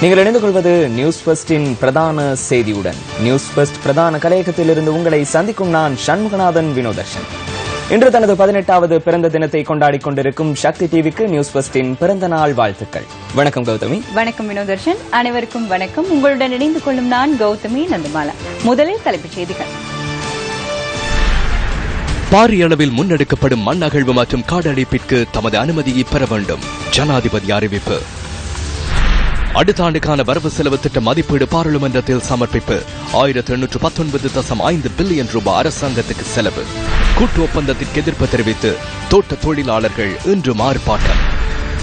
நீங்கள் இணைந்து கொள்வது நியூஸ் ஃபர்ஸ்டின் பிரதான செய்தியுடன். நியூஸ் ஃபர்ஸ்ட் பிரதான கலையகத்திலிருந்து உங்களை சந்திக்கும் நான் சண்முகநாதன் வினோதர்ஷன். இன்று தனது 18வது பிறந்த தினத்தை கொண்டாடிக் கொண்டிருக்கும் சக்தி டிவிக்கு நியூஸ் ஃபர்ஸ்டின் பிறந்த நாள் வாழ்த்துக்கள். வணக்கம் கௌதமி. வணக்கம் வினோதர்ஷன். அனைவருக்கும் வணக்கம். உங்களுடன் இணைந்து கொள்ளும் நான் கௌதமி நந்தமாலா. முதலில் தலைப்புச் செய்திகள். பாரிய அளவில் முன்னெடுக்கப்படும் மண் அகழ்வு மற்றும் காடழிப்பிற்கு தமது அனுமதியை பெற வேண்டும், ஜனாதிபதி அறிவிப்பு. அடுத்த ஆண்டுக்கான வரவு செலவு திட்ட மதிப்பீடு பாராளுமன்றத்தில் சமர்ப்பிப்பு. 1819.5 பில்லியன் ரூபாய் அரசாங்கத்துக்கு செலவு. கூட்டு ஒப்பந்தத்திற்கு எதிர்ப்பு தெரிவித்து தோட்ட தொழிலாளர்கள் இன்று ஆர்ப்பாட்டம்.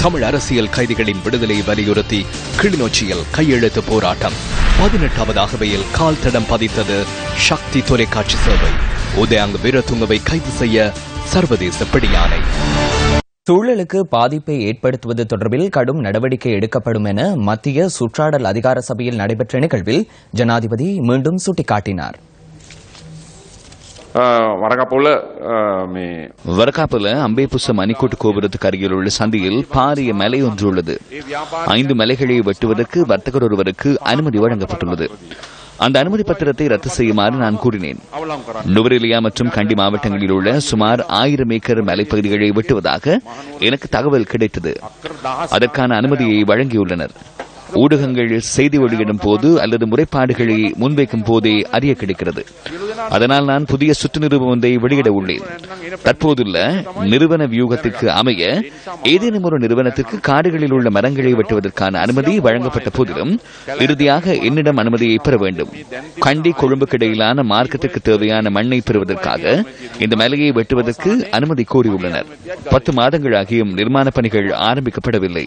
தமிழ் அரசியல் கைதிகளின் விடுதலை வலியுறுத்தி கிளிநொச்சியில் கையெழுத்து போராட்டம். 18வது அகவையில் கால் தடம் பதித்தது சக்தி தொலைக்காட்சி சேவை. உதயாங் வீரதுங்கவை கைது செய்ய சர்வதேச பிடியாணை. சூழலுக்கு பாதிப்பை ஏற்படுத்துவது தொடர்பில் கடும் நடவடிக்கை எடுக்கப்படும் என மத்திய சுற்றாடல் அதிகார சபையில் நடைபெற்ற நிகழ்வில் ஜனாதிபதி மீண்டும் சுட்டிக்காட்டினார். வரக்காப்புல அம்பேபுச மணிக்கூட்டு கோபுரத்துக்கு அருகில் உள்ள சந்தியில் பாரிய மலை ஒன்று உள்ளது. 5 மலைகளை வெட்டுவதற்கு வர்த்தகர் ஒருவருக்கு அனுமதி வழங்கப்பட்டுள்ளது. அந்த அனுமதி பத்திரத்தை ரத்து செய்யுமாறு நான் கூறினேன். நுவரெலியா மற்றும் கண்டி மாவட்டங்களில் உள்ள சுமார் 1000 ஏக்கர் மலைப்பகுதிகளை வெட்டுவதாக எனக்கு தகவல் கிடைத்தது. அதற்கான அனுமதியை வழங்கியுள்ளனர். ஊடகங்கள் செய்தி வெளியிடும் போது அல்லது முறைப்பாடுகளை முன்வைக்கும் போதே அறிய கிடைக்கிறது. அதனால் நான் புதிய சுற்று நிறுவனம் ஒன்றை வெளியிட உள்ளேன். தற்போதுள்ள நிறுவன வியூகத்திற்கு அமைய ஏதேனும் ஒரு நிறுவனத்திற்கு காடுகளில் உள்ள மரங்களை வெட்டுவதற்கான அனுமதி வழங்கப்பட்ட போதிலும் இறுதியாக என்னிடம் அனுமதியை பெற வேண்டும். கண்டி கொழும்புக்கு இடையிலான மார்க்கத்திற்கு தேவையான மண்ணை பெறுவதற்காக இந்த மலையை வெட்டுவதற்கு அனுமதி கோரியுள்ளனர். 10 மாதங்களாகியும் நிர்மாண பணிகள் ஆரம்பிக்கப்படவில்லை.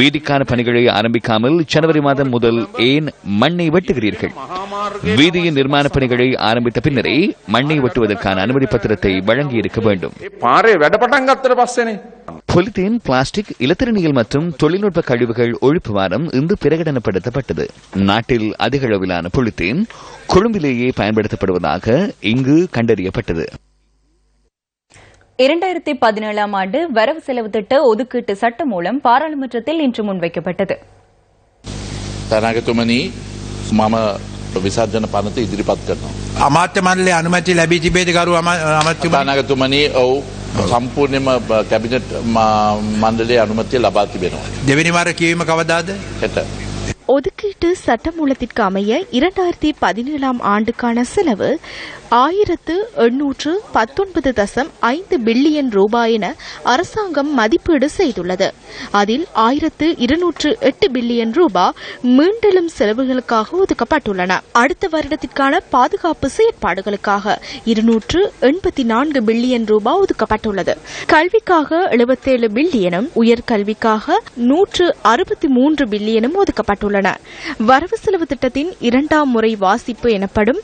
வீதிக்கான பணிகளை ஆரம்பிக்காமல் ஜனவரி மாதம் முதல் ஏன் மண்ணை வெட்டுகிறீர்கள்? வீதியின் நிர்மாண பணிகளை ஆரம்பித்த பின்னரே மண்ணை வெட்டுவதற்கான அனுமதி பத்திரத்தை வழங்கி இருக்க வேண்டும். பொலித்தீன், பிளாஸ்டிக், இலத்திரனியல் மற்றும் தொழில்நுட்ப கழிவுகள் ஒழிப்பு வாரம் இன்று பிரகடனப்படுத்தப்பட்டது. நாட்டில் அதிக அளவிலான பொலித்தீன் கொழும்பிலேயே பயன்படுத்தப்படுவதாக இங்கு கண்டறியப்பட்டது. 2017ஆம் ஆண்டு வரவு செலவு திட்ட ஒதுக்கீட்டு சட்டம் மூலம் பாராளுமன்றத்தில் இன்று முன்வைக்கப்பட்டது. තනගතුමනි මම විසර්ජන පනත ඉදිරිපත් කරනවා. අමාත්‍ය මණ්ඩලයේ අනුමැතිය ලැබී තිබේද ගරු අමාත්‍යතුමනි? තනගතුමනි ඔව් සම්පූර්ණයෙන්ම කැබිනට් මණ්ඩලයේ අනුමැතිය ලබා තිබෙනවා. දෙවෙනි වාර කියවීම කවදාද? හෙට. ஒதுக்கீட்டு சட்டமூலத்திற்கு அமைய 2017ஆம் ஆண்டுக்கான செலவு 1819.5 பில்லியன் ரூபாய் என அரசாங்கம் மதிப்பீடு செய்துள்ளது. அதில் 1208 பில்லியன் ரூபாய் மீண்டெழும் செலவுகளுக்காக ஒதுக்கப்பட்டுள்ளன. அடுத்த வருடத்திற்கான பாதுகாப்பு செயற்பாடுகளுக்காக 284 பில்லியன் ரூபாய் ஒதுக்கப்பட்டுள்ளது. கல்விக்காக 77 பில்லியனும் உயர்கல்விக்காக 163 பில்லியனும் ஒதுக்கப்பட்டுள்ளன. வரவு செலவு திட்டத்தின் 2ஆம் முறை வாசிப்பு எனப்படும்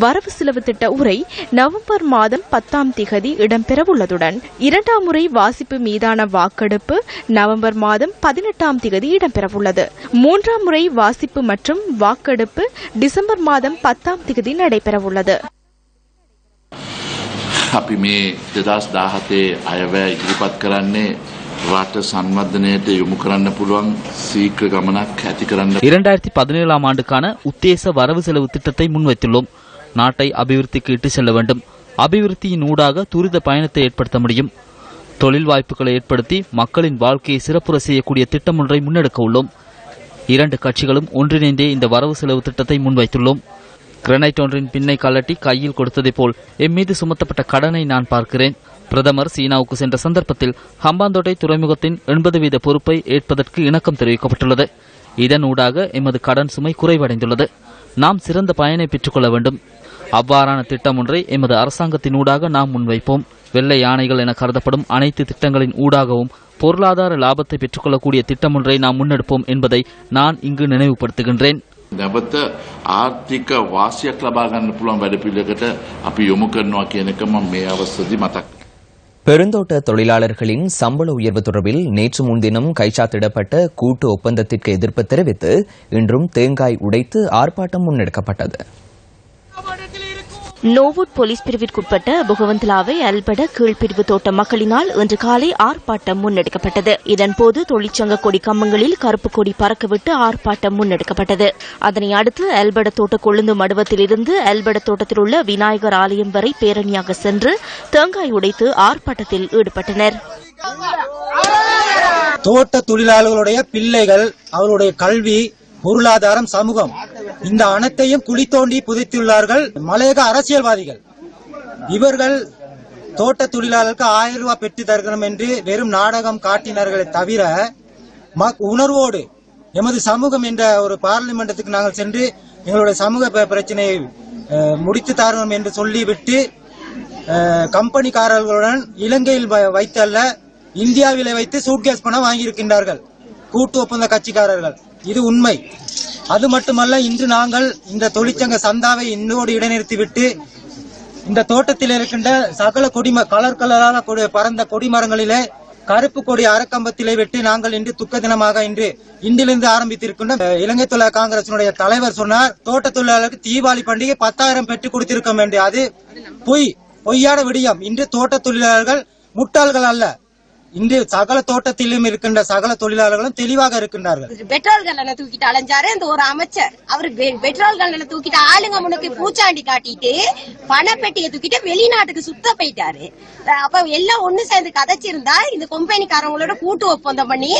வரவு செலவு திட்ட உரை நவம்பர் மாதம் 10ஆம் திகதி இடம்பெறவுள்ளதுடன் 2ஆம் முறை வாசிப்பு மீதான வாக்கெடுப்பு நவம்பர் மாதம் 18ஆம் திகதி இடம்பெறவுள்ளது. 3ஆம் முறை வாசிப்பு மற்றும் வாக்கெடுப்பு டிசம்பர் மாதம் 10ஆம் திகதி நடைபெறவுள்ளது. අපි මේ 2017 අයවැය ඉදිරිපත් කරන්නේ රට සංවර්ධනයට යොමු කරන්න පුළුවන් සීක්‍ර ගමනක් ඇති කරන්න. 2017ஆம் ஆண்டுக்கான உத்தேச வரவு செலவு திட்டத்தை முன்வைத்துள்ளோம். நாட்டை அபிவிருத்திக்கு இட்டு செல்ல வேண்டும். அபிவிருத்தியின் ஊடாக துரித பயணத்தை ஏற்படுத்த முடியும். தொழில் வாய்ப்புகளை ஏற்படுத்தி மக்களின் வாழ்க்கையை சிறப்புற செய்யக்கூடிய திட்டம் ஒன்றை முன்னெடுக்க உள்ளோம். 2 கட்சிகளும் ஒன்றிணைந்தே இந்த வரவு செலவு திட்டத்தை முன்வைத்துள்ளோம். கிரனைட் ஒன்றின் பின்னை கலட்டி கையில் கொடுத்ததை போல் எம் மீது சுமத்தப்பட்ட கடனை நான் பார்க்கிறேன். பிரதமர் சீனாவுக்கு சென்ற சந்தர்ப்பத்தில் ஹம்பாந்தோட்டை துறைமுகத்தின் 80% பொறுப்பை ஏற்பதற்கு இணக்கம் தெரிவிக்கப்பட்டுள்ளது. இதன் ஊடாக எமது கடன் சுமை குறைவடைந்துள்ளது. நாம் சிறந்த பயனை பெற்றுக்கொள்ள வேண்டும். அவ்வாறான திட்டம் ஒன்றை எமது அரசாங்கத்தின் ஊடாக நாம் முன்வைப்போம். வெள்ளை யானைகள் என கருதப்படும் அனைத்து திட்டங்களின் ஊடாகவும் பொருளாதார லாபத்தை பெற்றுக்கொள்ளக்கூடிய திட்டம் ஒன்றை நாம் முன்னெடுப்போம் என்பதை நான் இங்கு நினைவுபடுத்துகின்றேன். නැවත ආර්ථික වාසියක් ලබා ගන්න පුළුවන් වැඩපිළිවෙලකට අපි යොමු කරනවා කියන එක මම මේ අවස්ථාවේදී මතක්. பெருந்தோட்ட தொழிலாளர்களின் சம்பள உயர்வு தொடர்பில் நேற்று முன்தினம் கைச்சாத்திடப்பட்ட கூட்டு ஒப்பந்தத்திற்கு எதிர்ப்பு தெரிவித்து இன்றும் தேங்காய் உடைத்து ஆர்ப்பாட்டம் முன்னெடுக்கப்பட்டது. நோவுட் போலீஸ் பிரிவிற்குட்பட்ட புகவந்தலாவை அல்பட கீழ்பிரிவு தோட்ட மக்களினால் இன்று காலை ஆர்ப்பாட்டம் முன்னெடுக்கப்பட்டது. இதன்போது தொழிற்சங்க கொடி கம்பங்களில் கருப்பு கொடி பறக்கவிட்டு ஆர்ப்பாட்டம் முன்னெடுக்கப்பட்டது. அதனை அடுத்து அல்பட தோட்ட கொழுந்து மடுவத்திலிருந்து அல்பட தோட்டத்தில் உள்ள விநாயகர் ஆலயம் வரை பேரணியாக சென்று தேங்காய் உடைத்து ஆர்ப்பாட்டத்தில் ஈடுபட்டனர். தோட்ட தொழிலாளர்களுடைய பிள்ளைகள், அவருடைய கல்வி, பொருளாதாரம், சமூகம், இந்த அனைத்தையும் குழி தோண்டி புதைத்துள்ளார்கள் மலையக அரசியல்வாதிகள். இவர்கள் தோட்ட தொழிலாளர்களுக்கு 1000 ரூபாய் பெற்று தருகிறோம் என்று வெறும் நாடகம் காட்டினார்களே தவிர உணர்வோடு எமது சமூகம் என்ற ஒரு பார்லிமெண்டத்துக்கு நாங்கள் சென்று எங்களுடைய சமூக பிரச்சனையை முடித்து தருவோம் என்று சொல்லிவிட்டு கம்பெனிக்காரர்களுடன் இலங்கையில் வைத்தல்ல இந்தியாவிலே வைத்து சூட்கேஸ் பணம் வாங்கியிருக்கின்றார்கள் கூட்டு ஒப்பந்த கட்சிக்காரர்கள். இது உண்மை. அது மட்டுமல்ல, இன்று நாங்கள் இந்த தொழிற்சங்க சந்தாவை இன்னோடு இடைநிறுத்திவிட்டு இந்த தோட்டத்தில் இருக்கின்ற சகல கலர் கலராக பறந்த கொடிமரங்களிலே கருப்பு கொடி அறக்கம்பத்திலே வெட்டி நாங்கள் இன்று துக்க தினமாக இன்றிலிருந்து ஆரம்பித்திருக்கின்ற இலங்கை தொழிலாளர் காங்கிரசினுடைய தலைவர் சொன்னார், தோட்ட தொழிலாளருக்கு தீபாவளி பண்டிகை 10,000 பெற்றுக் கொடுத்திருக்கோம் என்று. அது பொய்யான விடயம். இன்று தோட்ட தொழிலாளர்கள் முட்டாள்கள் அல்ல. இன்று சகல தோட்டத்திலும் இருக்கின்ற சகல தொழிலாளர்களும் தெளிவாக இருக்கின்றார்கள். பெட்ரோல் கல்லனை தூக்கிட்டு அலைஞ்சாரு அந்த ஒரு அமைச்சர். அவரு பெட்ரோல் கல்லனை தூக்கிட்டு ஆளுங்க முன்னுக்கு பூச்சாண்டி காட்டிட்டு பணப்பெட்டியை தூக்கிட்டு வெளிநாட்டுக்கு சுத்த போயிட்டாரு. அப்ப எல்லாம் ஒண்ணு சேர்ந்து கதைச்சிருந்தா இந்த கம்பெனிக்காரங்களோட கூட்டு ஒப்பந்தம் பண்ணி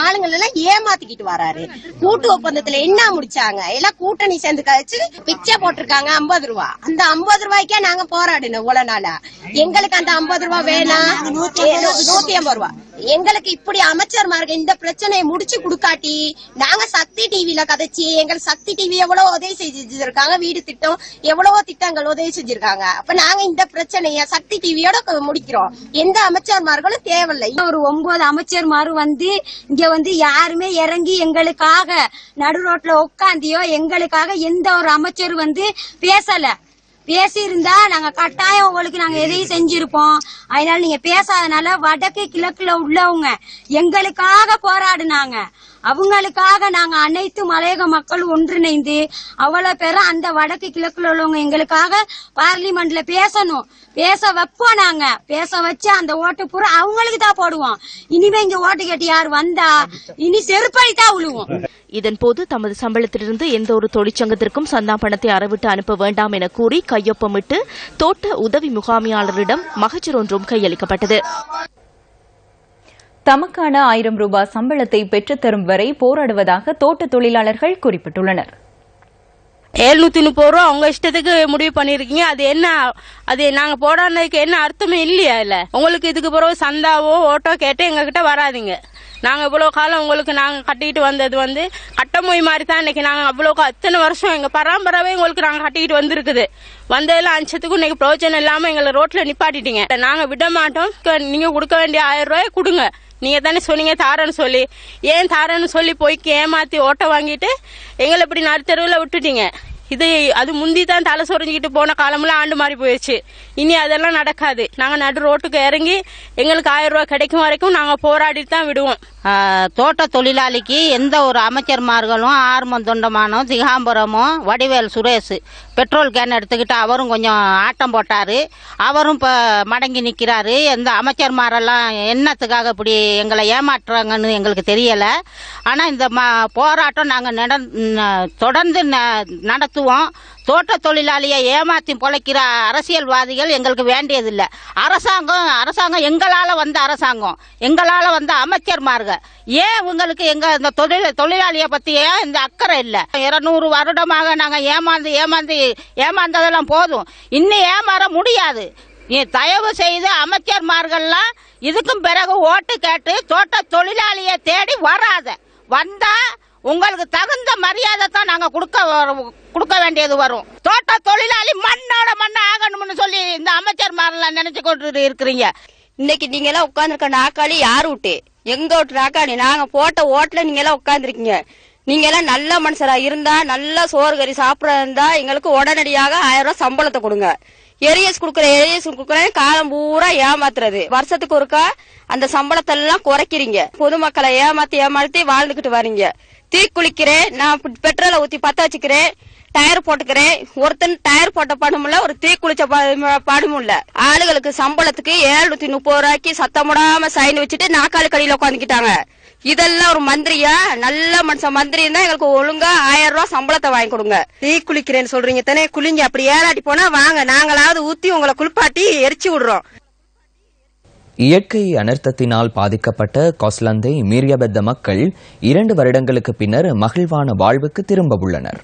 ஆளுங்கள் எல்லாம் ஏமாத்திக்கிட்டு வராரு. கூட்டு ஒப்பந்தத்துல என்ன முடிச்சாங்க? எல்லாம் கூட்டணி சேர்ந்து கழிச்சு பிச்சை போட்டிருக்காங்க 50 ரூபாய். அந்த 50 ரூபாய்க்கே நாங்க போராடினோம் இவ்வளவு நாளா. எங்களுக்கு அந்த 50 ரூபாய் வேணாம், 150 ரூபாய். எங்களுக்கு இப்படி அமைச்சர்மார்கள் இந்த பிரச்சனையை முடிச்சு கொடுக்காட்டி நாங்க சக்தி டிவில கதைச்சு எங்களுக்கு சக்தி டிவி எவ்வளவு உதவி செஞ்சிருக்காங்க, வீடு திட்டம் எவ்வளவோ திட்டங்கள் உதவி செஞ்சிருக்காங்க. அப்ப நாங்க இந்த பிரச்சனைய சக்தி டிவியோட முடிக்கிறோம். எந்த அமைச்சர்மார்களும் தேவையில்லை. ஒரு 9 அமைச்சர்மாரு இங்க யாருமே இறங்கி எங்களுக்காக நடு ரோட்ல உட்காந்தியோ எங்களுக்காக எந்த ஒரு அமைச்சர் பேசல. பேசியிருந்தா நாங்க கட்டாயம் உங்களுக்கு நாங்க எதையும் செஞ்சிருப்போம். அதனால நீங்க பேசாதனால வடக்கு கிழக்குல உள்ளவங்க எங்களுக்காக போராடுனாங்க. அவங்களுக்காக நாங்க அனைத்து மலையக மக்கள் ஒன்றிணைந்து அவ்வளவு பேரும் அந்த வடக்கு கிழக்குல உள்ளவங்க எங்களுக்காக பார்லிமெண்ட்ல பேசணும். பேச வைப்போம். நாங்க பேச வச்சு அந்த ஓட்டு பூரா அவங்களுக்கு தான் போடுவோம். இனிமே இங்க ஓட்டு கேட்டு யார் வந்தா இனி செருப்படித்தான் விழுவோம். இதன்போது தமது சம்பளத்திலிருந்து எந்த ஒரு தொழிற்சங்கத்திற்கும் சந்தா பணத்தை அறவிட்டு அனுப்ப வேண்டாம் என கூறி கையொப்பமிட்டு தோட்ட உதவி முகாமியாளரிடம் மகஜர் ஒன்றும் கையளிக்கப்பட்டது. தமக்கான 1000 ரூபாய் சம்பளத்தை பெற்றுத்தரும் வரை போராடுவதாக தோட்ட தொழிலாளர்கள் குறிப்பிட்டுள்ளனர். 730 ரூபா உங்க இஷ்டத்துக்கு முடிவு பண்ணிருக்கீங்க. அது என்ன? அது நாங்க போடாததுக்கு என்ன அர்த்தமே இல்லையா? இல்ல உங்களுக்கு இதுக்கு பிறகு சந்தாவோ ஓட்டோ கேட்டு எங்க கிட்ட வராதிங்க. நாங்க இவ்வளவு காலம் உங்களுக்கு நாங்க கட்டிக்கிட்டு வந்தது கட்டமொழி மாதிரி தான். இன்னைக்கு நாங்க அவ்வளவு அத்தனை வருஷம் எங்க பரம்பராவே உங்களுக்கு நாங்க கட்டிக்கிட்டு வந்திருக்குது. வந்ததெல்லாம் அஞ்சத்துக்கும் இன்னைக்கு பிரயோஜனம் இல்லாம எங்களை ரோட்ல நிப்பாட்டிட்டீங்க. நாங்க விட மாட்டோம். நீங்க கொடுக்க வேண்டிய 1000 ரூபாய் கொடுங்க. நீங்க தானே சொன்னீங்க தாரன்னு சொல்லி. ஏன் தாரன்னு சொல்லி போய்க்கு ஏமாத்தி ஓட்ட வாங்கிட்டு எங்களை இப்படி நடுத்தருவில் விட்டுட்டீங்க. அது முந்தி தான் தலை சொரிஞ்சுக்கிட்டு போன காலமெல்லாம் ஆண்டு மாறி போயிடுச்சு. இனி அதெல்லாம் நடக்காது. நாங்க நடு ரோட்டுக்கு இறங்கி எங்களுக்கு 1000 ரூபாய் கிடைக்கும் வரைக்கும் நாங்க போராடிட்டு தான் விடுவோம். தோட்ட தொழிலாளிக்கு எந்த ஒரு அமைச்சர்மார்களும் ஆர்மம் தொண்டமானோ திகாம்பரமோ வடிவேல் சுரேஷ் பெட்ரோல் கேன் எடுத்துக்கிட்டு அவரும் கொஞ்சம் ஆட்டம் போட்டாரு. அவரும் இப்ப மடங்கி நிக்கிறாரு. எந்த அமைச்சர்மாரெல்லாம் என்னத்துக்காக இப்படி எங்களை ஏமாற்றுறாங்கன்னு எங்களுக்கு தெரியல. ஆனா இந்த போராட்டம் நாங்க தொடர்ந்து நடத்துவோம். தோட்ட தொழிலாளியை ஏமாத்தி பொழைக்கிற அரசியல்வாதிகள் எங்களுக்கு வேண்டியதில்லை. அரசாங்கம் எங்களால வந்த அரசாங்கம், எங்களால வந்த அமைச்சர்மார்கள் ஏன் உங்களுக்கு எங்க இந்த தொழிலாளிய பத்தி ஏன் இந்த அக்கறை இல்லை? 200 வருடமாக நாங்க ஏமாந்ததெல்லாம் போதும். இன்னும் ஏமாற முடியாது. தயவு செய்து அமைச்சர்மார்கள்லாம் இதுக்கும் பிறகு ஓட்டு கேட்டு தோட்ட தொழிலாளியை தேடி வந்தா உங்களுக்கு தகுந்த மரியாதை தான் நாங்க கொடுக்க வேண்டியது வரும். தோட்ட தொழிலாளி மண்ணோட மண்ண ஆகணும்னு சொல்லி இந்த அமைச்சர்மாரெல்லாம் நினைச்சு கொண்டு இருக்கிறீங்க. இன்னைக்கு நீங்க எல்லாம் உட்கார்ந்துருக்க நாக்காளி யார் விட்டு? எங்க விட்டு நாக்காளி? நாங்க போட்ட ஓட்டுல நீங்க எல்லாம் உட்கார்ந்துருக்கீங்க. நீங்க எல்லாம் நல்ல மனுஷரா இருந்தா, நல்ல சோறு கறி சாப்பிட இருந்தா எங்களுக்கு உடனடியாக 1000 ரூபாய் சம்பளத்தை கொடுங்க. எரியஸ் குடுக்கறேன் காலம் பூரா ஏமாத்துறது. வருஷத்துக்கு ஒருக்கா அந்த சம்பளத்தை எல்லாம் குறைக்கிறீங்க. பொதுமக்களை ஏமாத்தி வாழ்ந்துகிட்டு வரீங்க. தீ குளிக்கிறேன், நான் பெட்ரோலை ஊத்தி பத்த வச்சுக்கிறேன், டயர் போட்டுக்கிறேன். ஒருத்தன் டயர் போட்ட பாடுமில்ல, ஒரு தீ குளிச்ச பாடுமில்ல. ஆளுகளுக்கு சம்பளத்துக்கு 730 ரூபாய்க்கு சத்தமிடாம சைன் வச்சுட்டு நாக்காளி கடையில உட்காந்துக்கிட்டாங்க. இதெல்லாம் ஒரு மந்திரியா? நல்ல மனுஷன் மந்திரி தான் எங்களுக்கு ஒழுங்கா 1000 ரூபாய் சம்பளத்தை வாங்கி கொடுங்க. தீ குளிக்கிறேன்னு சொல்றீங்க தானே, குளிங்க. அப்படி ஏறாட்டி போனா வாங்க, நாங்களாவது ஊத்தி உங்களை குளிப்பாட்டி எரிச்சு விடுறோம். இயற்கை அனர்த்தத்தினால் பாதிக்கப்பட்ட கொஸ்லந்தை மீரியபெத்த மக்கள் 2 வருடங்களுக்கு பின்னர் மகிழ்வான வாழ்வுக்கு திரும்ப உள்ளனர்.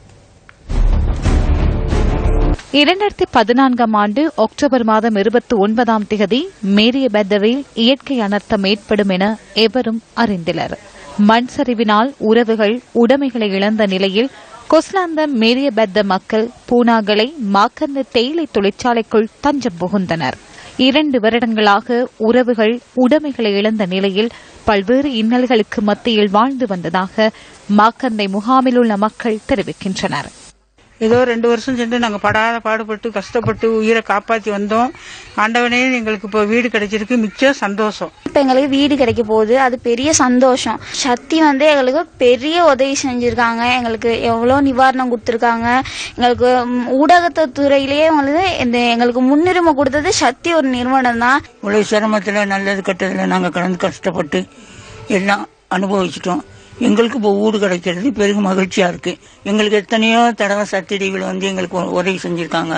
2014 ஆண்டு அக்டோபர் மாதம் 29ஆம் தேதி மீரியபெத்தவில் இயற்கை அனர்த்தம் ஏற்படும் என எவரும் அறிந்தனர். மண் சரிவினால் உறவுகள் உடைமைகளை இழந்த நிலையில் கொஸ்லாந்த மீரியபெத்த மக்கள் பூனாகலை மாக்கந்த தேயிலை தொழிற்சாலைக்குள் தஞ்சம் புகுந்தனர். 2 வருடங்களாக உறவுகள் உடைமைகளை இழந்த நிலையில் பல்வேறு இன்னல்களுக்கு மத்தியில் வாழ்ந்து வந்ததாக மாக்கந்தை முகாமில் உள்ள மக்கள் தெரிவிக்கின்றனர். ஏதோ 2 வருஷம் சென்று நாங்கள் படாத பாடுபட்டு கஷ்டப்பட்டு உயிரை காப்பாற்றி வந்தோம். ஆண்டவனே எங்களுக்கு இப்போ வீடு கிடைச்சிருக்கு, மிச்சம் சந்தோஷம். இப்போ எங்களுக்கு வீடு கிடைக்க போகுது, அது பெரிய சந்தோஷம். சக்தி எங்களுக்கு பெரிய உதவி செஞ்சிருக்காங்க. எங்களுக்கு எவ்வளோ நிவாரணம் கொடுத்துருக்காங்க. எங்களுக்கு ஊடகத்து துறையிலேயே எங்களுக்கு முன்னுரிமை கொடுத்தது சக்தி ஒரு நிறுவனம் தான். இவ்வளோ சிரமத்தில் நல்லது கெட்டதில் நாங்கள் கடந்து கஷ்டப்பட்டு எல்லாம் அனுபவிச்சிட்டோம். எங்களுக்கு இப்போ வீடு கிடைக்கிறது பெரிய மகிழ்ச்சியா இருக்கு. எங்களுக்கு எத்தனையோ தடவை சக்தி டிவியில் எங்களுக்கு உதவி செஞ்சிருக்காங்க,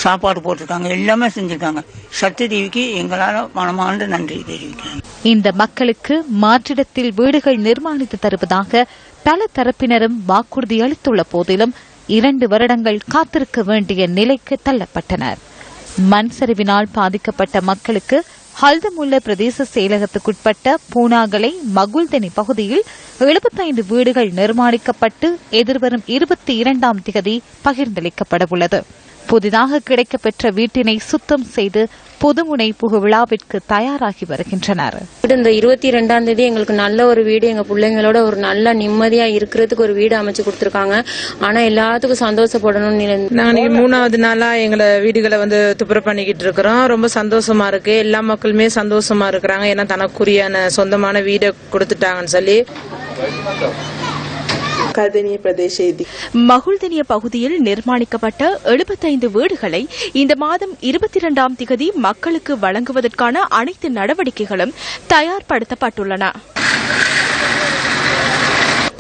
சாப்பாடு போட்டிருக்காங்க, எல்லாமே செஞ்சிருக்காங்க. சக்தி டிவிக்கு எங்களால் மனமார்ந்த நன்றி தெரிவிக்கிறேன். இந்த மக்களுக்கு மாற்றிடத்தில் வீடுகள் நிர்மாணித்து தருவதாக பல தரப்பினரும் வாக்குறுதி அளித்துள்ள போதிலும் 2 வருடங்கள் காத்திருக்க வேண்டிய நிலைக்கு தள்ளப்பட்டனர். மண் சரிவினால் பாதிக்கப்பட்ட மக்களுக்கு ஹல்தமுல்ல பிரதேச செயலகத்துக்குட்பட்ட பூனாகலை மகுல்தெனி பகுதியில் 75 வீடுகள் நிர்மாணிக்கப்பட்டு எதிர்வரும் 22ஆம் தேதி பகிர்ந்தளிக்கப்பட உள்ளது. புதிதாக கிடைக்கப்பெற்ற வீட்டினை சுத்தம் செய்து புதுமுனைப்புகு விழாவிற்கு தயாராகி வருகின்றனர். இந்த 22ஆம் தேதி எங்களுக்கு நல்ல ஒரு வீடு, எங்க பிள்ளைங்களோட ஒரு நல்ல நிம்மதியா இருக்கிறதுக்கு ஒரு வீடு அமைச்சு கொடுத்திருக்காங்க. ஆனா எல்லாத்துக்கும் சந்தோஷப்படணும்னு நாங்க 3வது நாளா எங்களை வீடுகளை துப்புரவு பண்ணிக்கிட்டு இருக்கிறோம். ரொம்ப சந்தோஷமா இருக்கு. எல்லா மக்களுமே சந்தோஷமா இருக்கிறாங்க. ஏன்னா தனக்குரியான சொந்தமான வீடை கொடுத்துட்டாங்கன்னு சொல்லி. மகுல்தெனிய பகுதியில் நிர்மாணிக்கப்பட்ட 75 வீடுகளை இந்த மாதம் 22ஆம் தேதி மக்களுக்கு வழங்குவதற்கான அனைத்து நடவடிக்கைகளும் தயார்படுத்தப்பட்டுள்ளன.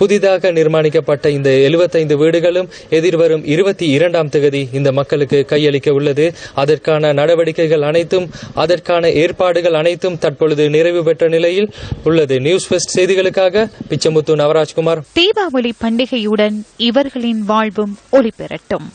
புதிதாக நிர்மாணிக்கப்பட்ட இந்த 75 வீடுகளும் எதிர்வரும் 22ஆம் தேதி இந்த மக்களுக்கு கையளிக்க உள்ளது. அதற்கான நடவடிக்கைகள் அனைத்தும், அதற்கான ஏற்பாடுகள் அனைத்தும் தற்பொழுது நிறைவு பெற்ற நிலையில் உள்ளது. நியூஸ் ஃபர்ஸ்ட் செய்திகளுக்காக பிச்சமுத்து நவராஜ்குமார். தீபாவளி பண்டிகையுடன் இவர்களின் வாழ்வும் ஒளி பெறட்டும்.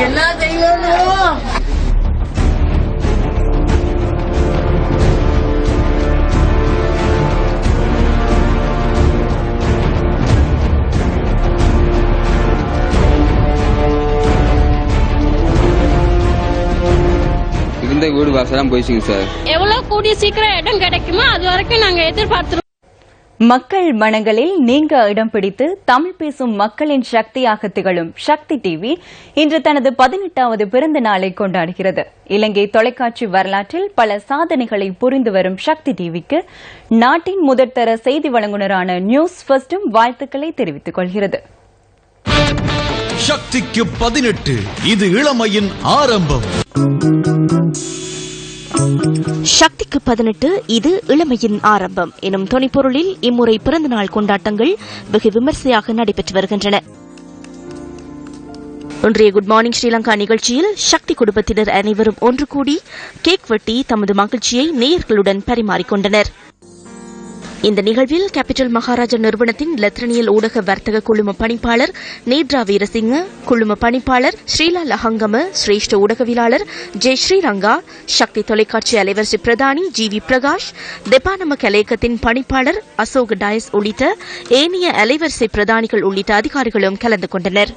என்ன செய்யணும்? இருந்த வீடு வாசலாம் போயிடுச்சுங்க சார். எவ்வளவு கூடிய சீக்கிரம் இடம் கிடைக்குமோ அது வரைக்கும் நாங்க எதிர்பார்த்து. மக்கள் மனங்களில் நீங்க இடம் பிடித்து தமிழ் பேசும் மக்களின் சக்தியாக திகழும் சக்தி டிவி இன்று தனது 18வது பிறந்த நாளை கொண்டாடுகிறது. இலங்கை தொலைக்காட்சி வரலாற்றில் பல சாதனைகளை புரிந்து வரும் சக்தி டிவிக்கு நாட்டின் முதற்தர செய்தி வழங்குனரான நியூஸ் ஃபர்ஸ்டும் வாழ்த்துக்களை தெரிவித்துக் கொள்கிறது. சக்திக்கு 18 இது இளமையின் ஆரம்பம். சக்திக்கு 18 இது இளமையின் ஆரம்பம் எனும் துணைப்பொருளில் இம்முறை பிறந்தநாள் கொண்டாட்டங்கள் வெகு விமர்சையாக நடைபெற்று வருகின்றன. இன்றைய குட் மார்னிங் ஸ்ரீலங்கா நிகழ்ச்சியில் சக்தி குடும்பத்தினர் அனைவரும் ஒன்று கூடி கேக் வெட்டி தமது மகிழ்ச்சியை நேயர்களுடன் பரிமாறிக்கொண்டனர். இந்த நிகழ்வில் கேபிட்டல் மகாராஜா நிறுவனத்தின் லத்ரனியல் ஊடக வர்த்தக குழும பணிப்பாளர் நேத்ரா வீரசிங்க, குழும பணிப்பாளர் ஸ்ரீலா லஹங்கம, சிரேஷ்ட ஊடகவியலாளர் ஜெய் ஸ்ரீரங்கா, சக்தி தொலைக்காட்சி அலைவரிசை பிரதானி ஜி.வி. பிரகாஷ், தெப்பானம கலையகத்தின் பணிப்பாளர் அசோக் டயஸ் உள்ளிட்ட ஏனைய அலைவரிசை பிரதானிகள் உள்ளிட்ட அதிகாரிகளும் கலந்து கொண்டனர்.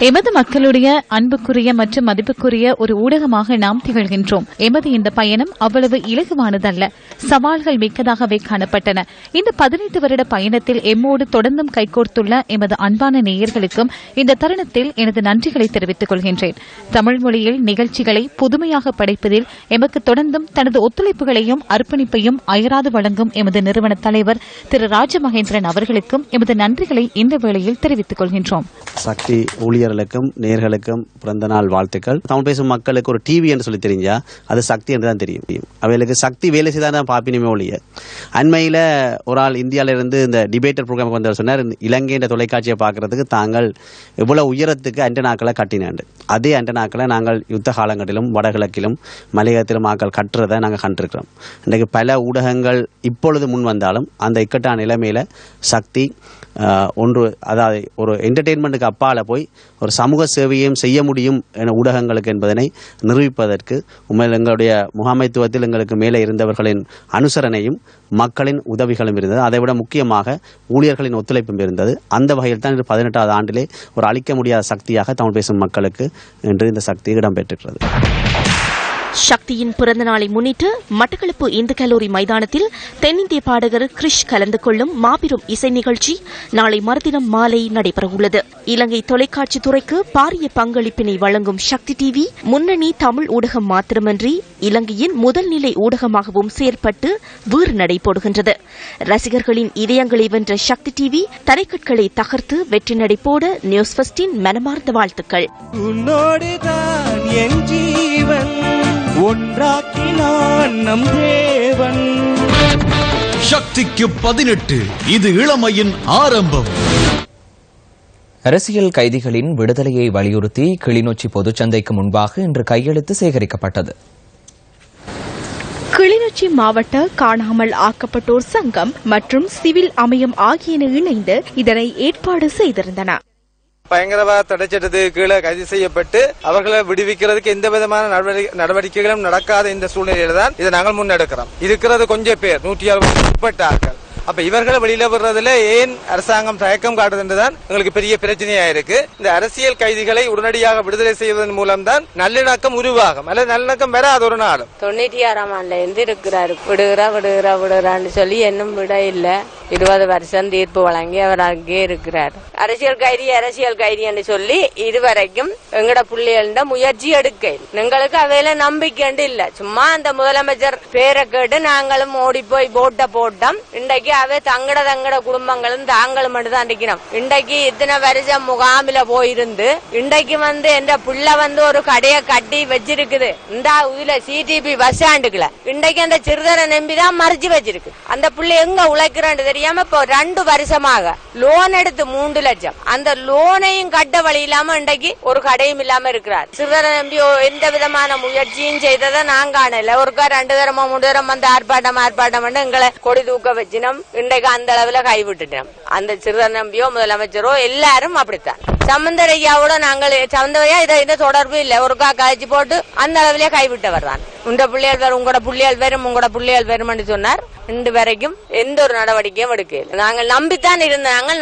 எமது மக்களுடைய அன்புக்குரிய மற்றும் மதிப்புக்குரிய ஒரு ஊடகமாக நாம் திகழ்கின்றோம். எமது இந்த பயணம் அவ்வளவு இலகுவானதல்ல, சவால்கள் மிக்கதாகவே காணப்பட்டன. இந்த 18 வருட பயணத்தில் எம்மோடு தொடர்ந்தும் கைகோர்த்துள்ள எமது அன்பான நேயர்களுக்கும் இந்த தருணத்தில் எனது நன்றிகளை தெரிவித்துக் கொள்கின்றேன். தமிழ் மொழியில் நிகழ்ச்சிகளை புதுமையாக படைப்பதில் எமக்கு தொடர்ந்தும் தனது ஒத்துழைப்புகளையும் அர்ப்பணிப்பையும் அயராது வழங்கும் எமது நிறுவன தலைவர் திரு ராஜமகேந்திரன் அவர்களுக்கும் எமது நன்றிகளை இந்த வேளையில் தெரிவித்துக் கொள்கின்றோம். சக்தி ஊழியர்களுக்கும் நேர்களுக்கும் பிறந்த நாள் வாழ்த்துக்கள். தமிழ் பேசும் மக்களுக்கு ஒரு டிவி என்று சொல்லி தெரிஞ்சா அது சக்தி என்று தான் தெரியும். அவைகளுக்கு சக்தி வேலை செய்தான் பாப்பினுமே ஒழிய. அண்மையில் ஒரு ஆள் இந்தியாவிலிருந்து இந்த டிபேட்டர் ப்ரோக்ராமுக்கு வந்தவர் சொன்னார், இலங்கை என்ற தொலைக்காட்சியை பார்க்கறதுக்கு தாங்கள் இவ்வளவு உயரத்துக்கு அண்டனாக்களை கட்டினாண்டு. அதே அண்டனாக்களை நாங்கள் யுத்த காலங்களிலும் வடகிழக்கிலும் மலையகத்திலும் ஆக்கள் கட்டுறதை நாங்கள் கண்டிருக்கிறோம். இன்றைக்கு பல ஊடகங்கள் இப்பொழுது முன் வந்தாலும் அந்த இக்கட்டான நிலைமையில சக்தி ஒன்று, அதாவது ஒரு என்டர்டெயின்மெண்ட்டுக்கு அப்பால போய் ஒரு சமூக சேவையும் செய்ய முடியும் என ஊடகங்களுக்கு என்பதனை நிரூபிப்பதற்கு உண்மையில் எங்களுடைய முகாமைத்துவத்தில் எங்களுக்கு மேலே இருந்தவர்களின் அனுசரணையும் மக்களின் உதவிகளும் இருந்தது. அதைவிட முக்கியமாக ஊழியர்களின் ஒத்துழைப்பும் இருந்தது. அந்த வகையில் தான் 18வது ஆண்டிலே ஒரு அழிக்க முடியாத சக்தியாக தமிழ் பேசும் மக்களுக்கு இன்று இந்த சக்தி இடம்பெற்றிருக்கிறது. சக்தியின் பிறந்த நாளை முன்னிட்டு மட்டக்களப்பு இந்து கல்லூரி மைதானத்தில் தென்னிந்திய பாடகர் கிரிஷ் கலந்து கொள்ளும் மாபெரும் இசை நிகழ்ச்சி நாளை மறுதினம் மாலை நடைபெறவுள்ளது. இலங்கை தொலைக்காட்சி துறைக்கு பாரிய பங்களிப்பினை வழங்கும் சக்தி டிவி முன்னணி தமிழ் ஊடகம் மாத்திரமன்றி இலங்கையின் முதல் நிலை ஊடகமாகவும் செயற்பட்டு வீறு நடை போடுகின்றது. ரசிகர்களின் இதயங்களை வென்ற சக்தி டிவி தரைக்கற்களை தகர்த்து வெற்றி நடை போட நியூஸ் ஃபர்ஸ்டின் மனமார்ந்த வாழ்த்துக்கள். ஒன்றாக்கினான் நம் தேவன். சக்திக்கு 18 இது இளமையின் ஆரம்பம். அரசியல் கைதிகளின் விடுதலையை வலியுறுத்தி கிளிநொச்சி பொதுச்சந்தைக்கு முன்பாக இன்று கையெழுத்து சேகரிக்கப்பட்டது. கிளிநொச்சி மாவட்ட காணாமல் ஆக்கப்பட்டோர் சங்கம் மற்றும் சிவில் அமையம் ஆகியன இணைந்து இதனை ஏற்பாடு செய்திருந்தன. பயங்கரவாத தடை சட்டத்துக்கு கீழே கைது செய்யப்பட்டு அவர்களை விடுவிக்கிறதுக்கு எந்த விதமான நடவடிக்கைகளும் நடக்காத இந்த சூழ்நிலையில தான் இதை நாங்கள் முன்னெடுக்கிறோம். இருக்கிறது கொஞ்சம் பேர் 160 உட்பட்ட ஆட்கள். அப்ப இவர்களை வெளியில விடுறதுல ஏன் அரசாங்கம் தயக்கம் காட்டுதுன்றதான் எங்களுக்கு பெரிய பிரச்சனையா இருக்கு. இந்த அரசியல் கைதிகளை உடனடியாக விடுதலை செய்வதன் மூலம் தான் நல்லிணக்கம் உருவாகும். அல்லது நல்லிணக்கம் வராது ஒரு நாள். 96ஆம் ஆண்டுல இருந்து இருக்கிறாரு. விடுகிறான்னு சொல்லி இன்னும் விட இல்ல. 20 வருஷம் தீர்ப்பு வழங்கி அவர் அங்கே இருக்கிறார். அரசியல் கைதி என்று சொல்லி இதுவரைக்கும் எங்கட பிள்ளைகள முயற்சி எடுக்க எங்களுக்கு அவையில நம்பிக்கை இல்ல. சும்மா அந்த முதலமைச்சர் பேரை கேட்டு நாங்களும் ஓடி போய் போட்ட போட்டோம். இன்றைக்கு அவை தங்கட குடும்பங்களும் தாங்களும் மட்டும் தான் இருக்கணும். இன்றைக்கு இத்தனை வருஷம் முகாமில போயிருந்து இன்றைக்கு எந்த பிள்ளை ஒரு கடையை கட்டி வச்சிருக்குது. இந்த இதுல சிடிபி பஸ் ஸ்டாண்டுக்குள்ள இன்றைக்கு அந்த சிறுதரை நம்பிதான் மறைச்சு வச்சிருக்கு. அந்த பிள்ளை எங்க உழைக்கிறான்னு தெரியாம இப்போ 2 வருஷமாக லோன் எடுத்து 3 லட்சம் அந்த லோனையும் கட்ட வழி இல்லாம இன்றைக்கு ஒரு கடையும் இல்லாம இருக்கிறார். சிறுதரை நம்பி எந்த விதமான முயற்சியும் செய்ததை நான் காணல. ஒருக்கா 2 தரமோ 3 தரம் வந்து ஆர்ப்பாட்டம் எங்களை கொடி தூக்க வச்சினோம். இன்றைக்கு அந்த அளவுல கைவிட்டுட்டோம். அந்த சிறுதர் நம்பியோ முதலமைச்சரோ எல்லாரும் அப்படித்தான். சமந்தரையாவோட நாங்கள் சமந்தரையா இதை தொடர்பு இல்ல. ஒருக்கா கழிச்சு போட்டு அந்த அளவுலயே கைவிட்டவர் தான். உங்களோட பிள்ளைகள் வரும் சொன்னார். இன்று வரைக்கும் எந்த ஒரு நடவடிக்கையும் எடுக்கல. நாங்கள்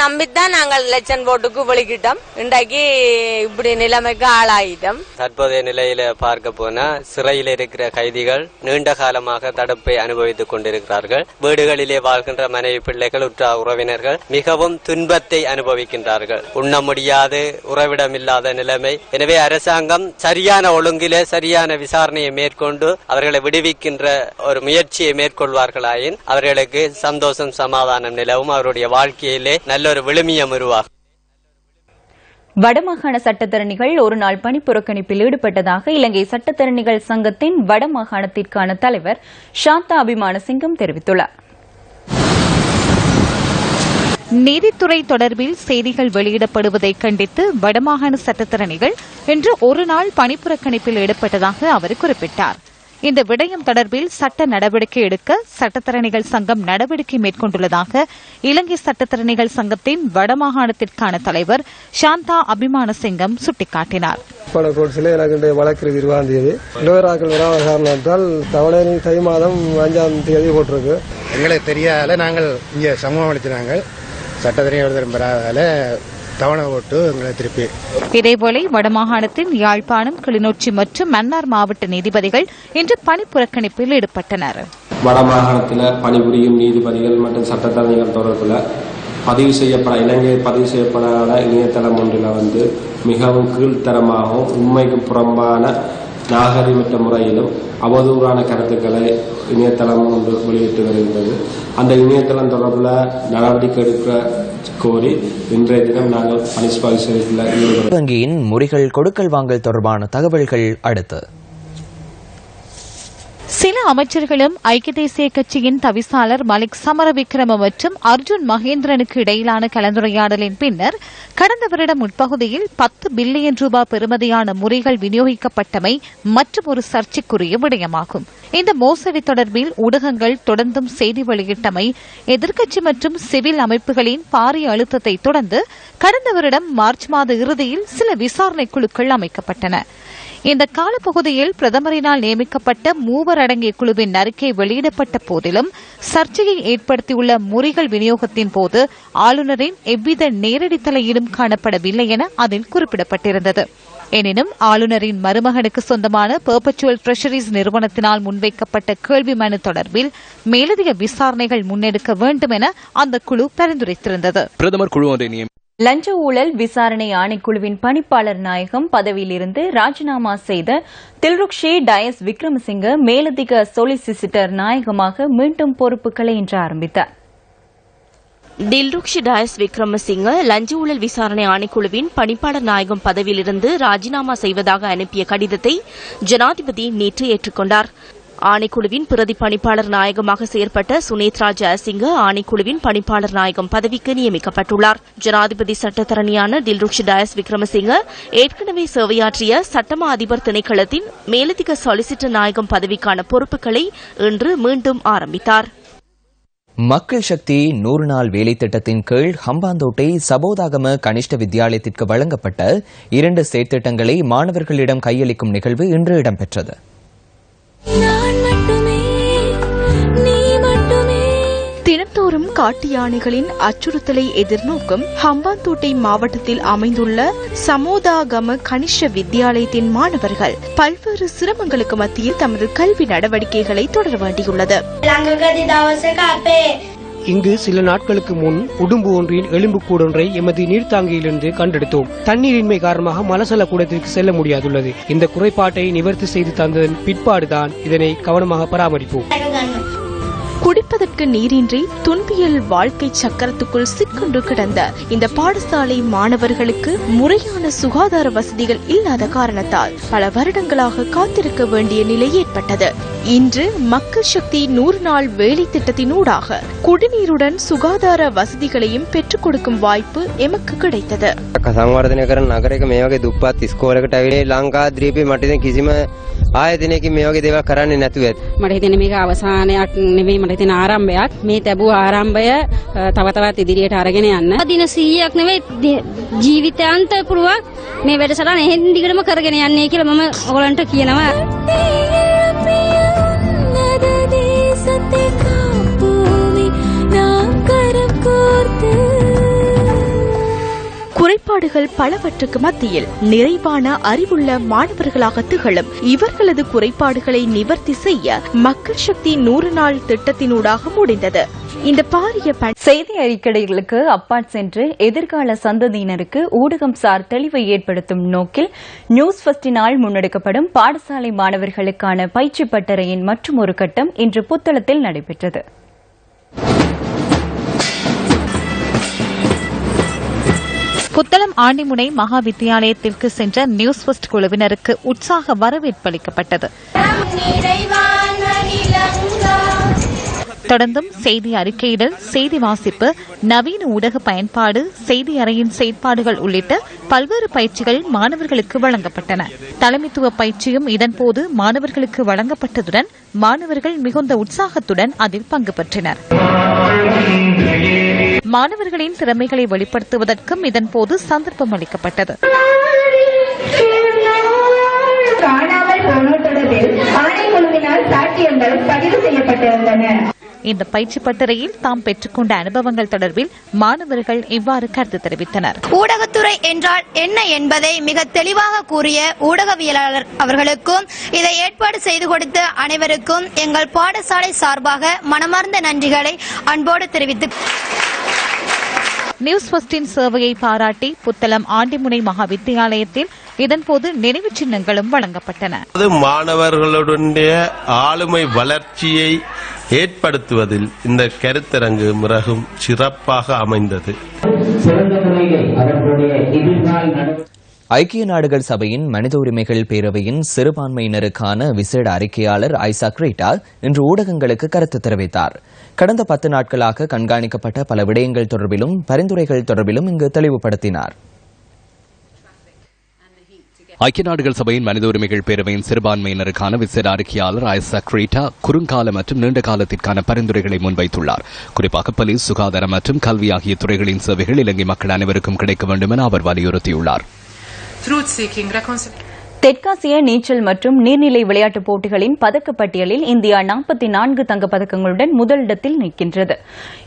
நம்பித்தான் நாங்கள் எலெக்ஷன் போட்டுக்கு வெளிக்கிட்டோம். இன்றைக்கு இப்படி நிலைமைக்கு ஆளாயிட்டோம். தற்போதைய நிலையில பார்க்க போனா சிறையில் இருக்கிற கைதிகள் நீண்ட காலமாக தடுப்பை அனுபவித்துக் கொண்டிருக்கிறார்கள். வீடுகளிலே வாழ்கின்ற மனைவி பிள்ளைகள் உற்றார் உறவினர்கள் மிகவும் துன்பத்தை அனுபவிக்கின்றார்கள். உண்ண முடியாது, உறவிடமில்லாத நிலைமை. எனவே அரசாங்கம் சரியான ஒழுங்கிலே சரியான விசாரணையை மேற்கொண்டு அவர்களை விடுவிக்கின்ற ஒரு முயற்சியை மேற்கொள்வார்களாயின் அவர்களுக்கு சந்தோஷம் சமாதானம் நிலவும். அவருடைய வாழ்க்கையிலே நல்ல ஒரு விழுமியம் உருவாகும். வடமாகாண சட்டத்தரணிகள் ஒரு நாள் பணி புறக்கணிப்பில் ஈடுபட்டதாக இலங்கை சட்டத்தரணிகள் சங்கத்தின் வடமாகாணத்திற்கான தலைவர் சாந்தா அபிமானசிங்கம் தெரிவித்துள்ளார். நீதித்துறை தொடர்பில் செய்திகள் வெளியிடப்படுவதை கண்டித்து வடமாகாண சட்டத்தரணிகள் இன்று ஒரு நாள் பணிப்புறக்கணிப்பில் ஈடுபட்டதாக அவர் குறிப்பிட்டார். இந்த விடயம் தொடர்பில் சட்ட நடவடிக்கை எடுக்க சட்டத்தரணிகள் சங்கம் நடவடிக்கை மேற்கொண்டுள்ளதாக இலங்கை சட்டத்தரணிகள் சங்கத்தின் வடமாகாணத்திற்கான தலைவர் சாந்தா அபிமானசிங்கம் சுட்டிக்காட்டினார். வழக்கு 20ஆம் தேதி இளவராக்கள் வராத காரணத்தால் தவணை தை மாதம் 5ஆம் தேதி போட்டிருக்கு. எங்களுக்கு தெரியாத நாங்கள் இங்கே சமூகம் அளிச்சினாங்க. சட்டத்தரணிகள் பெறாதால தவணை போட்டு எங்களை திருப்பி. இதேவேளை வடமாகாணத்தின் யாழ்ப்பாணம், கிளிநொச்சி மற்றும் மன்னார் மாவட்ட நீதிபதிகள் இன்று பணி புறக்கணிப்பில் ஈடுபட்டனர். வடமாகாணத்தில் பணிபுரியும் நீதிபதிகள் மற்றும் சட்டத்தரணிகள் தொடர்பில் இலங்கையில் பதிவு செய்யப்படாத இணையதளம் ஒன்றில் மிகவும் கீழ்த்தரமாகவும் உண்மைக்கு புறம்பான நாகரிகமற்ற முறையிலும் அவதூறான கருத்துக்களை இணையதளம் ஒன்று வெளியிட்டு வருகின்றது. அந்த இணையதளம் தொடர்பில் நடவடிக்கை எடுக்க கோரி இன்றைய தினம் நாங்கள் பணி பரிசீலனையில் ஈடுபடுவோம். வங்கியின் முறிகள் கொடுக்கல் வாங்கல் தொடர்பான தகவல்கள் அடுத்து. சில அமைச்சர்களும் ஐக்கிய தேசிய கட்சியின் தவிசாளர் மலிக் சமரவிக்ரம மற்றும் அர்ஜுன் மகேந்திரனுக்கு இடையிலான கலந்துரையாடலின் பின்னர் கடந்த வருடம் முற்பகுதியில் 10 பில்லியன் ரூபாய் பெறுமதியான முறைகள் விநியோகிக்கப்பட்டமை மற்றும் ஒரு சர்ச்சைக்குரிய விடயமாகும். இந்த மோசடி தொடர்பில் ஊடகங்கள் தொடர்ந்தும் செய்தி வெளியிட்டமை எதிர்க்கட்சி மற்றும் சிவில் அமைப்புகளின் பாரிய அழுத்தத்தை தொடர்ந்து கடந்த வருடம் மார்ச் மாத இறுதியில் சில விசாரணை குழுக்கள் அமைக்கப்பட்டன. இந்த காலப்பகுதியில் பிரதமரினால் நியமிக்கப்பட்ட 3 அடங்கிய குழுவின் அறிக்கை வெளியிடப்பட்ட போதிலும் சர்ச்சையை ஏற்படுத்தியுள்ள முறைகள் விநியோகத்தின் போது ஆளுநரின் எவ்வித நேரடி தலையீடும் காணப்படவில்லை என அதில் குறிப்பிடப்பட்டிருந்தது. எனினும் ஆளுநரின் மருமகனுக்கு சொந்தமான பெர்பச்சுவல் ட்ரெஷரிஸ் நிறுவனத்தினால் முன்வைக்கப்பட்ட கேள்வி மனு தொடர்பில் மேலதிக விசாரணைகள் முன்னெடுக்க வேண்டும் என அந்த குழு பரிந்துரைத்திருந்தது. பிரதமர் குழு ஒன்றை லஞ்ச ஊழல் விசாரணை ஆணைக்குழுவின் பணிப்பாளர் நாயகம் பதவியிலிருந்து ராஜினாமா செய்த தில்ருக்ஷி டயஸ் விக்ரமசிங்க மேலதிக சொலிசிட்டர் நாயகமாக மீண்டும் பொறுப்புகளை இன்று ஆரம்பித்தார். தில்ருக்ஷி டயஸ் விக்ரமசிங்க லஞ்ச ஊழல் விசாரணை ஆணைக்குழுவின் பணிப்பாளர் நாயகம் பதவியிலிருந்து ராஜினாமா செய்வதாக அனுப்பிய கடிதத்தை ஜனாதிபதி நேற்று ஏற்றுக்கொண்டார். ஆணைக்குழுவின் பிரதி பணிப்பாளர் நாயகமாக செயற்பட்ட சுனேத்ரா ஜெயசிங்க ஆணைக்குழுவின் பணிப்பாளர் நாயகம் பதவிக்கு நியமிக்கப்பட்டுள்ளார். ஜனாதிபதி சட்டத்தரணியான தில்ருக்ஷி டயஸ் விக்ரமசிங்க ஏற்கனவே சேவையாற்றிய சட்டமா அதிபர் திணைக்களத்தின் மேலதிக சொலிசிட்டர் நாயகம் பதவிக்கான பொறுப்புகளை இன்று மீண்டும் ஆரம்பித்தார். மக்கள் சக்தி 100 நாள் வேலை திட்டத்தின் கீழ் ஹம்பாந்தோட்டை சபோதாகம கனிஷ்ட வித்தியாலயத்திற்கு வழங்கப்பட்ட 2 செயற்திட்டங்களை மாணவர்களிடம் கையளிக்கும் நிகழ்வு இன்று இடம்பெற்றது. தினந்தோறும் காட்டு யானைகளின் அச்சுறுத்தலை எதிர்நோக்கும் ஹம்பாந்தோட்டை மாவட்டத்தில் அமைந்துள்ள சமோதாகம கனிஷ்ட வித்தியாலயத்தின் மாணவர்கள் பல்வேறு சிரமங்களுக்கு மத்தியில் தமது கல்வி நடவடிக்கைகளை தொடர வேண்டியுள்ளது. இங்கு சில நாட்களுக்கு முன் உடும்பு ஒன்றின் எலும்புக்கூடொன்றை எமது நீர்த்தாங்கியிலிருந்து கண்டெடுத்தோம். தண்ணீரின்மை காரணமாக மலசல கூடத்திற்கு செல்ல முடியாதுள்ளது. இந்த குறைபாட்டை நிவர்த்தி செய்து தந்ததன் பிற்பாடுதான் இதனை கவனமாக பராமரிப்போம். குடிப்பதற்கு நீரின்றி துன்பியல் வாழ்க்கை சக்கரத்துக்குள் சிக்கொண்டு கிடந்த இந்த பாடசாலை மாணவர்களுக்கு முறையான சுகாதார வசதிகள் இல்லாத காரணத்தால் பல வருடங்களாக காத்திருக்க வேண்டிய நிலை ஏற்பட்டது. இன்று மக்கள் சக்தி 100 நாள் வேலை திட்டத்தினூடாக குடிநீருடன் சுகாதார வசதிகளையும் பெற்றுக் கொடுக்கும் வாய்ப்பு எமக்கு கிடைத்தது. සංවර්ධනය කරන නගරයක මේ වගේ දුප්පත් ඉස්කෝලේකට ඇවිල්ලා ලංකා ද්වීපේ මට ඉතින් කිසිම ආයතනයකින් මේ වගේ දේවල් කරන්නේ නැතුව ඇත. මට හිතෙන්නේ මේක අවසානයක් නෙවෙයි, මට හිතෙන ආරම්භයක්. මේ ලැබුව ආරම්භය තව තවත් ඉදිරියට අරගෙන යන්න. දින 100ක් නෙවෙයි ජීවිතාන්ත පුරුවක් මේ වැඩසටහන එහෙන් දිගටම කරගෙන යන්නේ කියලා මම ඔයගලන්ට කියනවා. குறைபாடுகள் பலவற்றுக்கு மத்தியில் நிறைவான அறிவுள்ள மாணவர்களாக திகழும் இவர்களது குறைபாடுகளை நிவர்த்தி செய்ய மக்கள் சக்தி 100 நாள் திட்டத்தினூடாக முடிந்தது. இந்த பாரிய செய்தி அறிக்கைகளுக்கு அப்பாற் சென்று எதிர்கால சந்ததியினருக்கு ஊடகம் சார் தெளிவை ஏற்படுத்தும் நோக்கில் நியூஸ் ஃபர்ஸ்டினால் முன்னெடுக்கப்படும் பாடசாலை மாணவர்களுக்கான பயிற்சி பட்டறையின் மற்றும் ஒரு கட்டம் இன்று புத்தளத்தில் நடைபெற்றது. புத்தளம் ஆண்டிமுனை மகா வித்தியாலயத்திற்கு சென்ற நியூஸ் ஃபர்ஸ்ட் குழுவினருக்கு உற்சாக வரவேற்பு அளிக்கப்பட்டது. தொடர்ந்தும் செய்தி அறிக்கையிடல், செய்தி வாசிப்பு, நவீன ஊடக பயன்பாடு, செய்தி அறையின் செயற்பாடுகள் உள்ளிட்ட பல்வேறு பயிற்சிகள் மாணவர்களுக்கு வழங்கப்பட்டன. தலைமைத்துவ பயிற்சியும் இதன்போது மாணவர்களுக்கு வழங்கப்பட்டதுடன் மாணவர்கள் மிகுந்த உற்சாகத்துடன் அதில் பங்கு பெற்றனர். மாணவர்களின் திறமைகளை வெளிப்படுத்துவதற்கும் இதன்போது சந்தர்ப்பம் அளிக்கப்பட்டது. காணாமல் போனோர் தொடர்பில் ஆணைக்குழுவினால் சாட்சியங்கள் பதிவு செய்யப்பட்டிருந்தன. இந்த பயிற்சி பட்டறையில் தாம் பெற்றுக்கொண்ட அனுபவங்கள் தொடர்பில் மாணவர்கள் இவ்வாறு கருத்து தெரிவித்தனர். ஊடகத்துறை என்றால் என்ன என்பதை மிக தெளிவாக கூறிய ஊடகவியலாளர் அவர்களுக்கும் இதை ஏற்பாடு செய்து கொடுத்த அனைவருக்கும் எங்கள் பாடசாலை சார்பாக மனமார்ந்த நன்றிகளை அன்போடு தெரிவித்து நியூஸ் ஃபர்ஸ்டின் சேவையை பாராட்டி புத்தளம் ஆண்டிமுனை மகா வித்தியாலயத்தில் இதன்போது நினைவு சின்னங்களும் வழங்கப்பட்டன. மாணவர்களுடைய ஆளுமை வளர்ச்சியை ஏற்படுத்துவதில் இந்த கருத்தரங்கு மிகவும் சிறப்பாக அமைந்தது. ஐக்கிய நாடுகள் சபையின் மனித உரிமைகள் பேரவையின் சிறுபான்மையினருக்கான விசேட அறிக்கையாளர் ஐசாக் ரீட்டா இன்று ஊடகங்களுக்கு கருத்து தெரிவித்தார். கடந்த 10 நாட்களாக கண்காணிக்கப்பட்ட பல விடயங்கள் தொடர்பிலும் பரிந்துரைகள் தொடர்பிலும் இங்கு தெளிவுபடுத்தினார். ஐக்கிய நாடுகள் சபையின் மனித உரிமைகள் பேரவையின் சிறுபான்மையினருக்கான விசேட அறிக்கையாளர் ஐசாக் ரீட்டா குறுங்கால மற்றும் நீண்ட காலத்திற்கான பரிந்துரைகளை முன்வைத்துள்ளார். குறிப்பாக போலீஸ், சுகாதாரம் மற்றும் கல்வி ஆகிய துறைகளின் சேவைகள் இலங்கை மக்கள் அனைவருக்கும் கிடைக்க வேண்டும் என அவர் வலியுறுத்தியுள்ளார். தெற்காசிய நீச்சல் மற்றும் நீர்நிலை விளையாட்டுப் போட்டிகளின் பதக்கப்பட்டியலில் இந்தியா 44 தங்கப்பதக்கங்களுடன் முதலிடத்தில் நிற்கின்றது.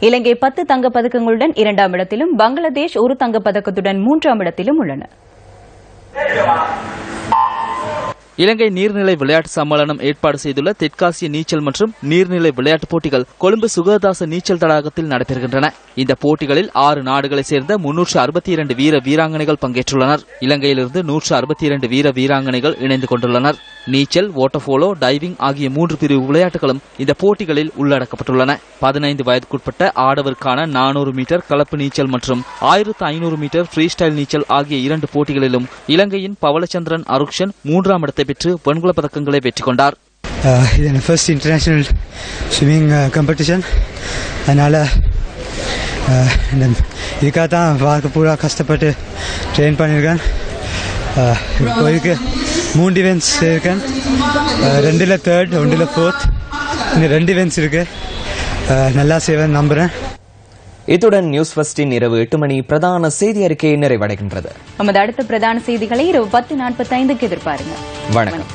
இலங்கை 10 தங்கப்பதக்கங்களுடன் 2ஆம் இடத்திலும், பங்களாதேஷ் 1 தங்கப்பதக்கத்துடன் 3ஆம் இடத்திலும் உள்ளன. இலங்கை நீர்நிலை விளையாட்டு சம்மேளனம் ஏற்பாடு செய்துள்ள தெற்காசிய நீச்சல் மற்றும் நீர்நிலை விளையாட்டுப் போட்டிகள் கொழும்பு சுகதாச நீச்சல் தடாகத்தில் நடைபெறுகின்றன. இந்த போட்டிகளில் 6 நாடுகளைச் சேர்ந்த 362 வீர வீராங்கனைகள் பங்கேற்றுள்ளனர். இலங்கையிலிருந்து 162 வீர வீராங்கனைகள் இணைந்து கொண்டுள்ளனர். நீச்சல், வாட்டர்போலோ, டைவிங் ஆகிய 3 பிரிவு விளையாட்டுகளும் இந்த போட்டிகளில் உள்ளடக்கப்பட்டுள்ளன. 15 வயதுக்குட்பட்ட ஆடவருக்கான 400 மீட்டர் கலப்பு நீச்சல் மற்றும் 1500 மீட்டர் ஃப்ரீ ஸ்டைல் நீச்சல் ஆகிய 2 போட்டிகளிலும் இலங்கையின் பவளச்சந்திரன் அருக்ஷன் 3ஆம் இடத்தை பெற்று வெண்கலப் பதக்கங்களை வெற்றி கொண்டார். இது ஃபர்ஸ்ட் இன்டர்நேஷனல் ஸ்விம்மிங் காம்படிஷன். அதனால் இதுக்காக தான் வாழ்க்கை பூரா கஷ்டப்பட்டு ட்ரெயின் பண்ணியிருக்கேன். இப்போதைக்கு 3 இவெண்ட்ஸ் இருக்கேன். 2ல் 3rd, 1ல் 4th. இன்னும் 2 இவெண்ட்ஸ் இருக்கு. நல்லா செய்வேன் நம்புறேன். இத்துடன் நியூஸ் ஃபர்ஸ்டின் இரவு 8 மணி பிரதான செய்தி அறிக்கை நிறைவடைகின்றது. நமது அடுத்த பிரதான செய்திகளை இரவு 10:45 எதிர்பாருங்க. வணக்கம்.